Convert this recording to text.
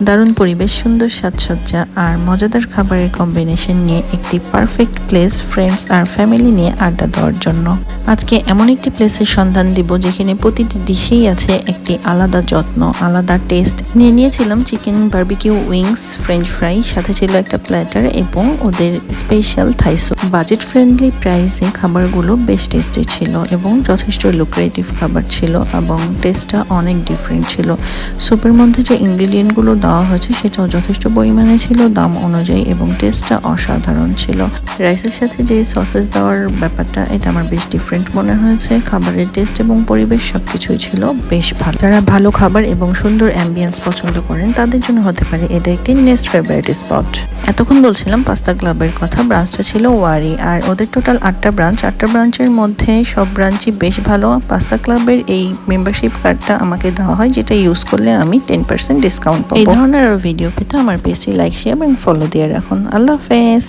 দারুণ পরিবেশ, সুন্দর সাজসজ্জা আর মজাদার খাবারের কম্বিনেশন নিয়ে একটি পারফেক্ট প্লেস ফ্রেন্ডস আর ফ্যামিলি নিয়ে আড্ডা দেওয়ার জন্য। আজকে এমন একটি প্লেসের সন্ধান দিব যেখানে প্রতিটি ডিশেই আছে একটি আলাদা যত্ন, আলাদা টেস্ট। নিয়েছিলাম chicken barbecue wings, French fry, সাথে ছিল একটা প্ল্যাটার এবং ওদের special Thai soup. Budget friendly প্রাইসে খাবারগুলো বেশ টেস্টি ছিল এবং যথেষ্ট লুক্রেটিভ খাবার ছিল এবং টেস্টটা অনেক ডিফারেন্ট ছিল। স্যুপের মধ্যে যে ইনগ্রিডিয়েন্টগুলো দেওয়া হয়েছে সেটাও যথেষ্ট পরিমাণে ছিল দাম অনুযায়ী এবং টেস্টটা অসাধারণ ছিল। রাইসের সাথে যে সসেস দেওয়ার ব্যাপারটা এটা আমার বেশ ডিফারেন্ট মনে হয়েছে। খাবারের টেস্ট এবং পরিবেশ সবকিছুই ছিল বেশ ভালো। যারা ভালো খাবার এবং সুন্দর অ্যাম্বিয়েন্স পছন্দ করেন তাদের জন্য হতে পারে এটা একটি নেক্সট ফেভারিট স্পট। এতক্ষণ বলছিলাম পাস্তা ক্লাবের কথা। ব্রাঞ্চটা ছিল ওয়ারি আর ওদের টোটাল 8টা ব্রাঞ্চ। 8টা ব্রাঞ্চের মধ্যে সব ব্রাঞ্চই বেশ ভালো। পাস্তা ক্লাবের এই মেম্বারশিপ কার্ডটা আমাকে দেওয়া হয়, যেটা ইউজ করলে আমি 10% ডিসকাউন্ট পাবো। এই ধরনের ভিডিও পেতে আমার পেজটি লাইক, শেয়ার এবং ফলো দিয়ে রাখুন। আল্লাহ হাফেজ।